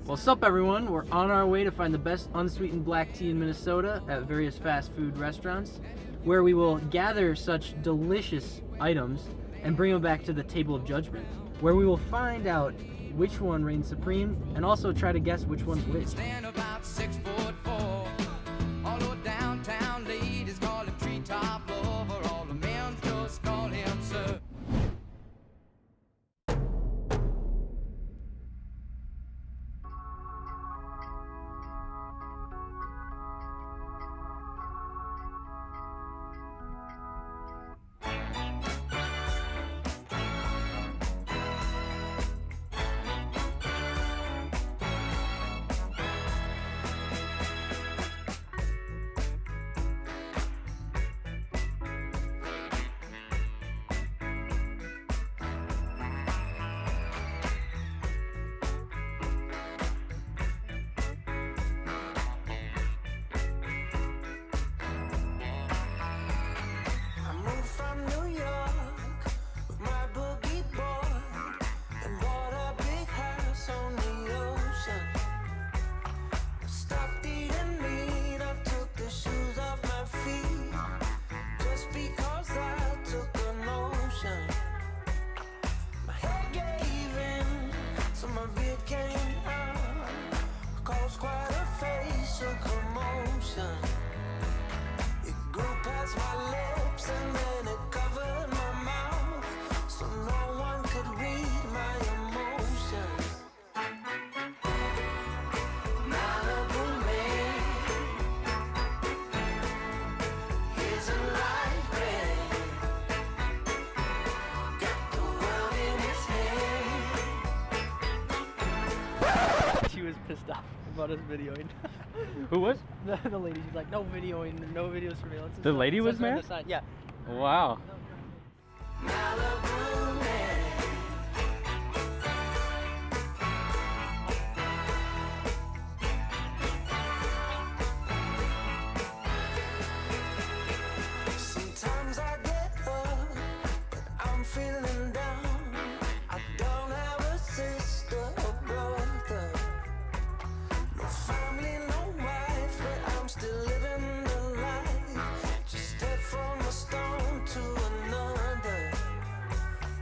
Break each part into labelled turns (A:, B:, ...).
A: What's up, everyone? We're on our way to find the best unsweetened black tea in Minnesota at various fast food restaurants, where we will gather such delicious items and bring them back to the table of judgment, where we will find out which one reigns supreme and also try to guess which one's which.
B: Stand about 6'4", although downtown ladies call him treetop lover, all the men just call him sir.
A: She was pissed off about us videoing.
C: Who was?
A: The lady. She's like, no videoing, no video surveillance.
C: The lady was mad?
A: Yeah.
C: Wow.
B: Sometimes I get up, but I'm feeling down. I don't have a sister or brother, no family, no wife, but I'm still living the life. Just step from a stone to another.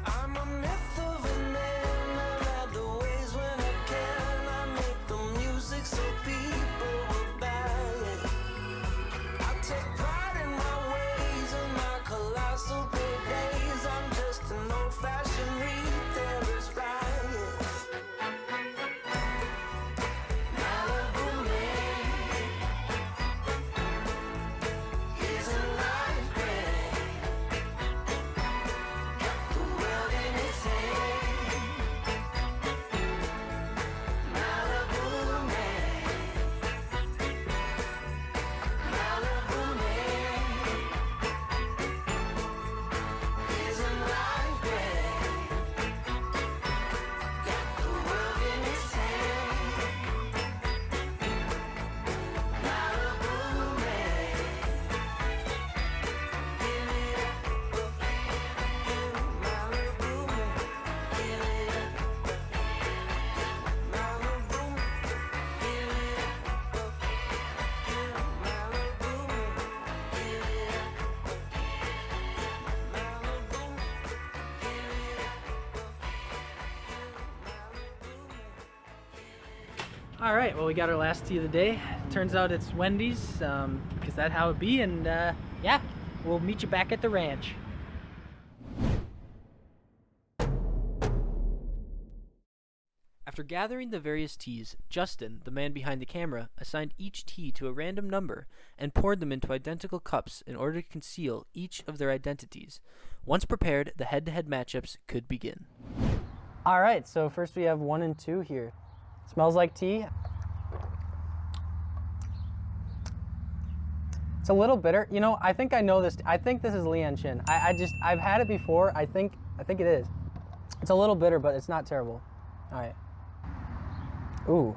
B: I'm a myth of a man. I ride the waves when I can. I make the music so people will buy it. I take pride in my ways and my colossal big days. I'm just an old-fashioned retailer's riot. Malibu man, isn't life great? Got the world in his hand. Malibu man, Malibu man, isn't life great? Got the world in his hand. Malibu man, give it up for him. Malibu man, give it up for him. Malibu man, give it up for him. Malibu man, give it up for him. Malibu man, give it up.
A: All right. Well, we got our last tea of the day. Turns out it's Wendy's, because that's how it be. And yeah, we'll meet you back at the ranch. After gathering the various teas, Justin, the man behind the camera, assigned each tea to a random number and poured them into identical cups in order to conceal each of their identities. Once prepared, the head-to-head matchups could begin. All right, so first we have 1 and 2 here. Smells like tea. It's a little bitter. You know, I think I know this. I think this is Leeann Chin. I've had it before. I think it is. It's a little bitter, but it's not terrible. All right. Ooh.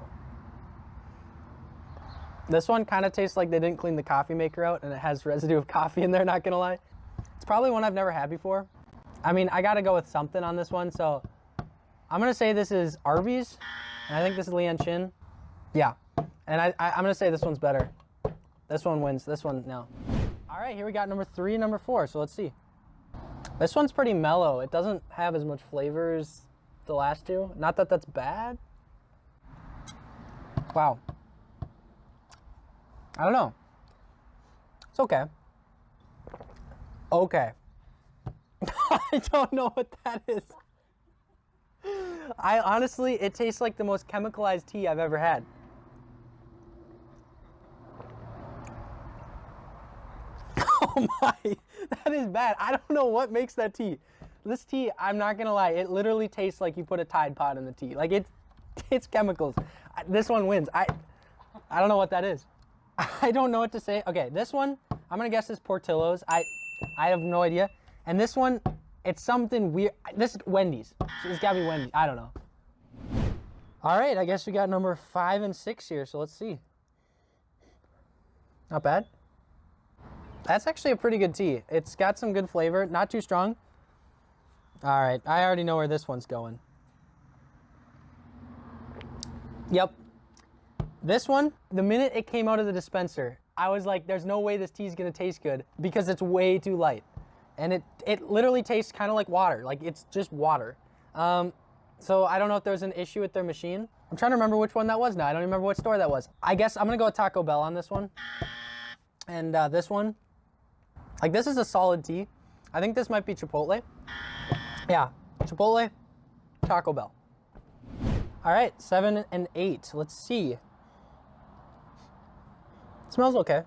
A: This one kind of tastes like they didn't clean the coffee maker out and it has residue of coffee in there, not gonna lie. It's probably one I've never had before. I mean, I gotta go with something on this one, so I'm gonna say this is Arby's. And I think this is Leeann Chin. Yeah. And I'm going to say this one's better. This one wins. This one, no. All right, here we got number 3 and number 4. So let's see. This one's pretty mellow. It doesn't have as much flavor as the last two. Not that that's bad. Wow. I don't know. It's okay. Okay. I don't know what that is. I honestly, it tastes like the most chemicalized tea I've ever had. Oh my, that is bad. I don't know what makes that tea. This tea, I'm not gonna lie, it literally tastes like you put a Tide Pod in the tea. Like it's chemicals. This one wins. I don't know what that is. I don't know what to say. Okay, this one, I'm gonna guess is Portillo's. I have no idea. And this one, it's something weird. This is Wendy's. It's gotta be Wendy's. I don't know. All right, I guess we got number 5 and 6 here, so let's see. Not bad. That's actually a pretty good tea. It's got some good flavor, not too strong. All right, I already know where this one's going. Yep. This one, the minute it came out of the dispenser, I was like, there's no way this tea's gonna taste good because it's way too light. And it literally tastes kind of like water. Like it's just water. So I don't know if there's an issue with their machine. I'm trying to remember which one that was now. I don't remember what store that was. I guess I'm gonna go with Taco Bell on this one. And this one, like this is a solid tea. I think this might be Chipotle. Yeah, Chipotle, Taco Bell. All right, 7 and 8. Let's see. It smells okay.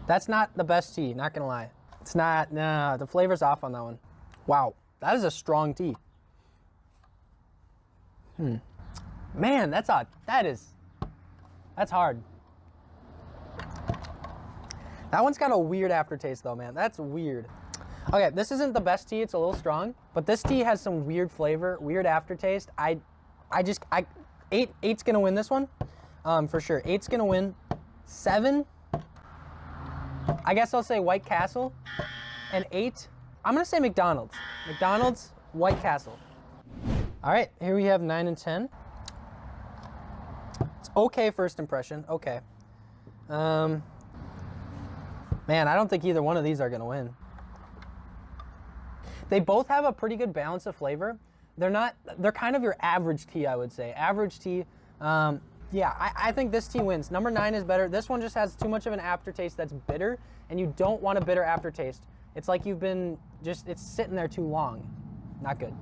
A: That's not the best tea, not gonna lie. It's not, nah, the flavor's off on that one. Wow, that is a strong tea. Man, that's hard. That's hard. That one's got a weird aftertaste though, man. That's weird. Okay, this isn't the best tea, it's a little strong, but this tea has some weird flavor, weird aftertaste. Eight's gonna win this one, for sure. 8's gonna win. 7, I guess I'll say White Castle. And 8, I'm gonna say McDonald's. McDonald's, White Castle. All right, here we have 9 and 10. It's okay first impression, okay. Man, I don't think either one of these are gonna win. They both have a pretty good balance of flavor. They're kind of your average tea, I would say. Average tea, yeah, I think this tea wins. Number 9 is better. This one just has too much of an aftertaste that's bitter, and you don't want a bitter aftertaste. It's like you've been it's sitting there too long. Not good.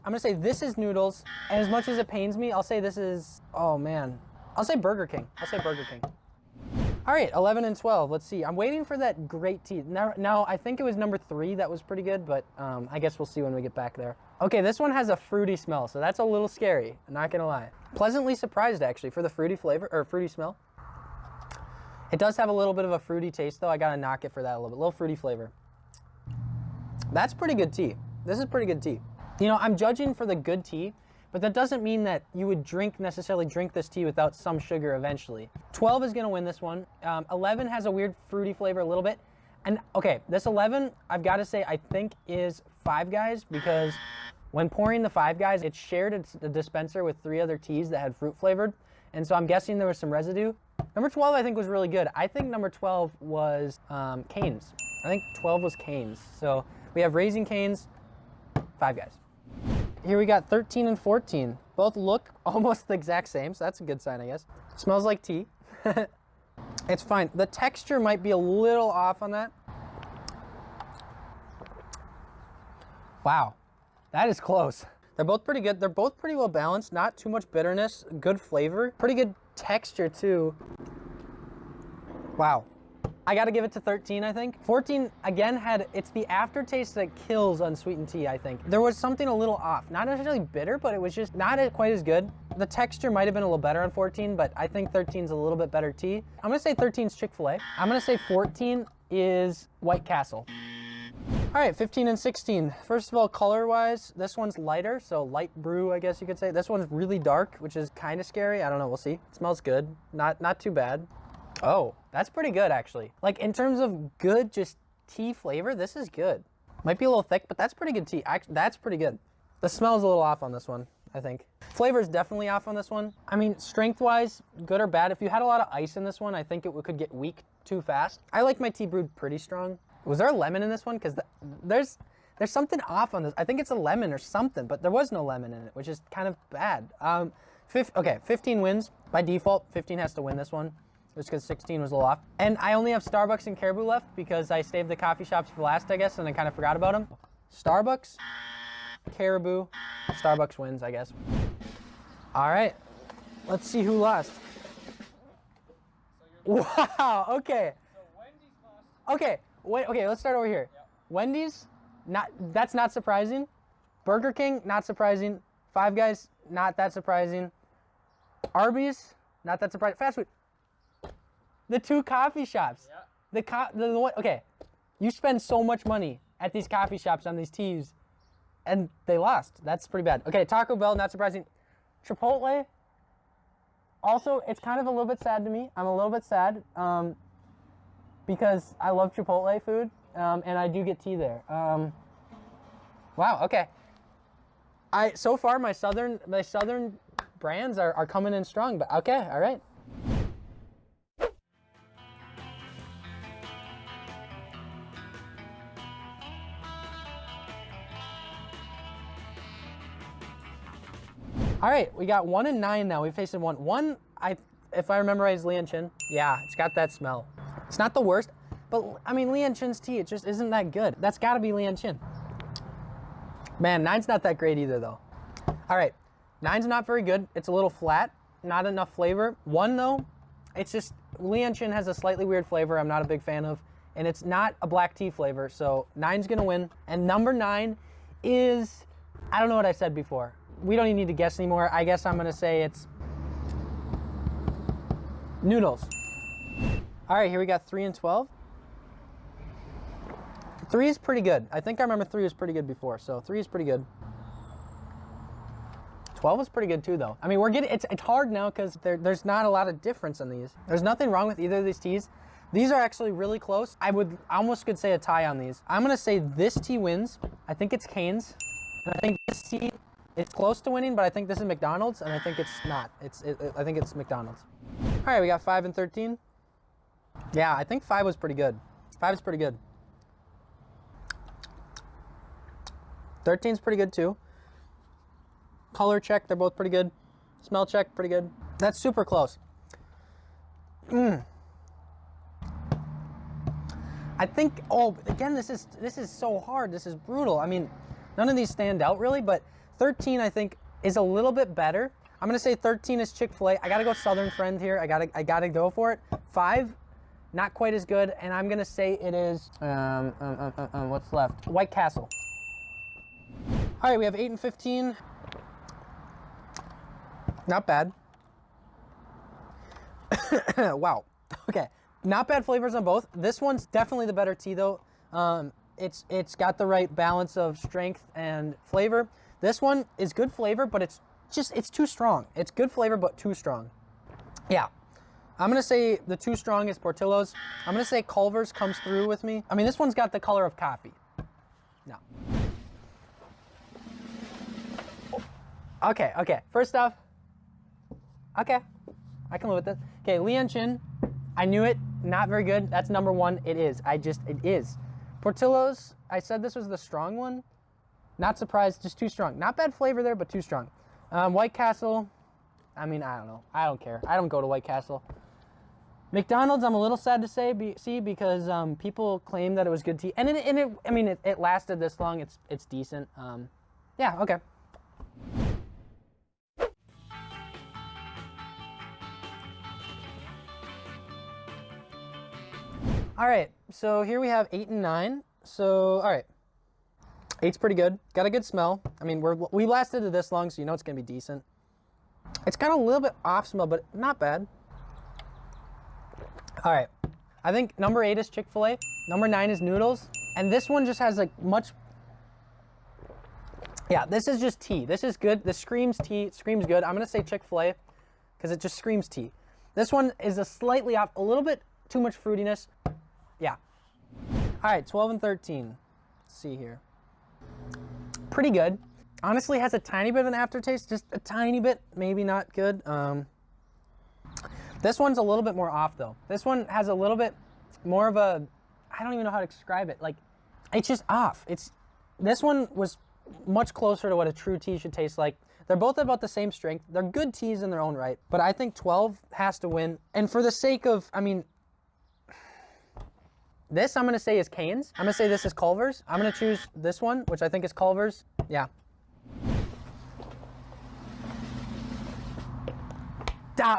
A: I'm gonna say this is Noodles, and as much as it pains me, I'll say this is, oh man. I'll say Burger King. I'll say Burger King. All right, 11 and 12. Let's see. I'm waiting for that great tea. Now I think it was number 3 that was pretty good, but I guess we'll see when we get back there. Okay, this one has a fruity smell, so that's a little scary. I'm not gonna lie. Pleasantly surprised actually for the fruity flavor or fruity smell. It does have a little bit of a fruity taste though. I gotta knock it for that a little fruity flavor. That's pretty good tea. This is pretty good tea. You know, I'm judging for the good tea, but that doesn't mean that you would necessarily drink this tea without some sugar eventually. 12 is gonna win this one. 11 has a weird fruity flavor a little bit. And okay, this 11, I've gotta say, I think is Five Guys, because when pouring the Five Guys, it shared the dispenser with 3 other teas that had fruit flavored. And so I'm guessing there was some residue. Number 12 I think was really good. I think number 12 was Cane's. I think 12 was Cane's. So we have Raising Cane's, Five Guys. Here we got 13 and 14. Both look almost the exact same, so that's a good sign, I guess. Smells like tea. It's fine. The texture might be a little off on that. Wow, that is close. They're both pretty good. They're both pretty well balanced. Not too much bitterness, good flavor. Pretty good texture too. Wow. I gotta give it to 13, I think. 14, again, it's the aftertaste that kills unsweetened tea, I think. There was something a little off. Not necessarily bitter, but it was just not quite as good. The texture might have been a little better on 14, but I think 13's a little bit better tea. I'm gonna say 13's Chick-fil-A. I'm gonna say 14 is White Castle. All right, 15 and 16. First of all, color-wise, this one's lighter, so light brew, I guess you could say. This one's really dark, which is kind of scary. I don't know, we'll see. It smells good, not too bad. Oh, that's pretty good, actually. Like, in terms of good, just tea flavor, this is good. Might be a little thick, but that's pretty good tea. That's pretty good. The smell's a little off on this one. I think. Flavor is definitely off on this one. I mean, strength-wise, good or bad. If you had a lot of ice in this one, I think it could get weak too fast. I like my tea brewed pretty strong. Was there a lemon in this one? Because there's something off on this. I think it's a lemon or something, but there was no lemon in it, which is kind of bad. Okay, 15 wins. By default, 15 has to win this one, just because 16 was a little off. And I only have Starbucks and Caribou left because I saved the coffee shops for last, I guess, and I kind of forgot about them. Starbucks, Caribou, Starbucks wins, I guess. All right, let's see who lost. Wow, okay.
C: So Wendy's lost.
A: Okay, wait, okay, let's start over here.
C: Yep.
A: Wendy's, that's not surprising. Burger King, not surprising. Five Guys, not that surprising. Arby's, not that surprising. Fast food. The two coffee shops.
C: Yeah.
A: The one, okay, you spend so much money at these coffee shops on these teas, and they lost. That's pretty bad. Okay, Taco Bell, not surprising. Chipotle, also, it's kind of a little bit sad to me. I'm a little bit sad because I love Chipotle food, and I do get tea there. Wow, okay. So far my southern brands are coming in strong, but okay, all right. All right, we got 1 and 9 now. We've tasted one. One, if I remember right, is Leeann Chin. Yeah, it's got that smell. It's not the worst, but I mean, Leeann Chin's tea, it just isn't that good. That's gotta be Leeann Chin. Man, 9's not that great either though. All right, 9's not very good. It's a little flat, not enough flavor. 1 though, it's just, Leeann Chin has a slightly weird flavor I'm not a big fan of, and it's not a black tea flavor, so 9's gonna win. And number 9 is, I don't know what I said before. We don't even need to guess anymore. I guess I'm gonna say it's Noodles. All right, here we got 3 and 12. 3 is pretty good. I think I remember 3 was pretty good before, so 3 is pretty good. 12 is pretty good too, though. I mean, it's hard now because there's not a lot of difference in these. There's nothing wrong with either of these teas. These are actually really close. I almost could say a tie on these. I'm gonna say this tea wins. I think it's Cane's, and I think this tea, it's close to winning, but I think this is McDonald's, and I think it's not. I think it's McDonald's. All right, we got 5 and 13. Yeah, I think 5 was pretty good. 5 is pretty good. 13's pretty good too. Color check, they're both pretty good. Smell check, pretty good. That's super close. I think, oh, again, this is so hard. This is brutal. I mean, none of these stand out really, but 13 I think is a little bit better. I'm gonna say 13 is Chick-fil-A. I gotta go Southern Friend here. I gotta go for it. 5, not quite as good, and I'm gonna say it is what's left? White Castle. All right, we have 8 and 15. Not bad. Wow. Okay, not bad flavors on both. This one's definitely the better tea though. It's got the right balance of strength and flavor. This one is good flavor, but it's too strong. It's good flavor, but too strong. Yeah. I'm gonna say the too strong is Portillo's. I'm gonna say Culver's comes through with me. I mean, this one's got the color of coffee. No. Okay. First off, okay, I can live with this. Okay, Leeann Chin, I knew it. Not very good. That's number 1. It is. It is. Portillo's, I said this was the strong one. Not surprised, just too strong. Not bad flavor there, but too strong. White Castle, I mean, I don't know. I don't care. I don't go to White Castle. McDonald's, I'm a little sad to see because people claim that it was good tea, and it lasted this long. It's decent. Yeah, okay. All right, so here we have 8 and 9. So, all right, 8's pretty good. Got a good smell. I mean, we lasted it this long, so you know it's gonna be decent. It's got a little bit off smell, but not bad. All right, I think number 8 is Chick-fil-A. Number 9 is Noodles, and this one just has like much. Yeah, this is just tea. This is good. This screams tea. It screams good. I'm gonna say Chick-fil-A because it just screams tea. This one is a slightly off, a little bit too much fruitiness. Yeah. All right, 12 and 13. Let's see here. Pretty good.
C: Honestly, has a tiny bit of an aftertaste, just a tiny bit, maybe not good. This one's a little bit more off though. This one has a little bit more of a, I don't even know how to describe it. Like, it's just off. This one was much closer to what a true tea should taste like. They're both about the same strength. They're good teas in their own right, but I think 12 has to win. And for the sake of, I mean, this I'm gonna say is Cane's. I'm gonna say this is Culver's. I'm gonna choose this one, which I think is Culver's. Yeah.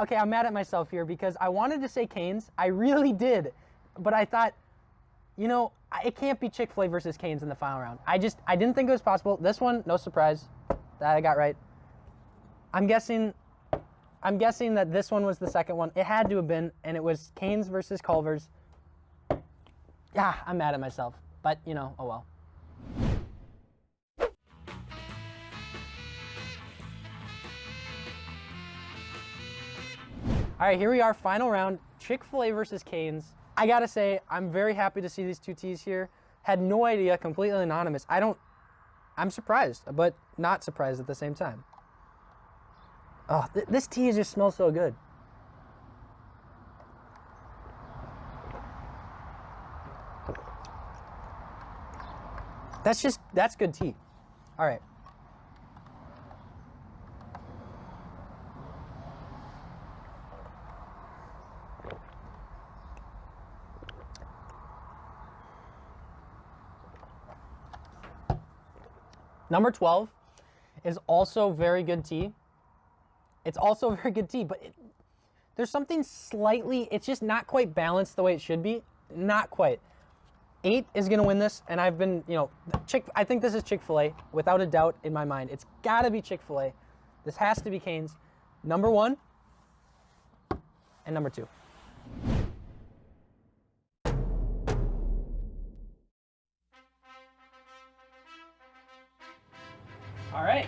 C: Okay, I'm mad at myself here because I wanted to say Cane's. I really did, but I thought, you know, it can't be Chick-fil-A versus Cane's in the final round. I didn't think it was possible. This one, no surprise, that I got right. I'm guessing that this one was the second one. It had to have been, and it was Cane's versus Culver's. Yeah, I'm mad at myself, but you know, oh well. All right, here we are, final round, Chick-fil-A versus Cane's. I gotta say, I'm very happy to see these two teas here. Had no idea, completely anonymous. I'm surprised, but not surprised at the same time. Oh, this tea just smells so good. That's good tea. All right. Number 12 is also very good tea. It's also very good tea, but there's something slightly, it's just not quite balanced the way it should be. Not quite. 8 is gonna win this, and I've been, you know, I think this is Chick-fil-A, without a doubt in my mind. It's gotta be Chick-fil-A. This has to be Cane's. Number 1 and number 2. All right.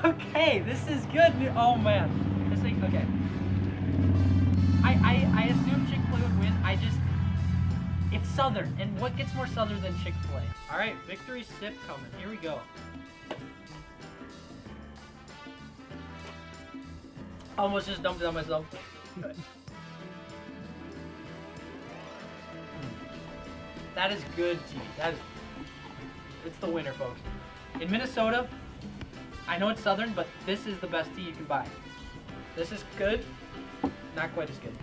C: Okay, this is good. Oh man, this thing. Okay. I assumed Chick-fil-A would win. It's Southern, and what gets more Southern than Chick-fil-A? All right, victory sip coming. Here we go. Almost just dumped it on myself. Good. That is good tea. It's the winner, folks. In Minnesota, I know it's Southern, but this is the best tea you can buy. This is good, not quite as good.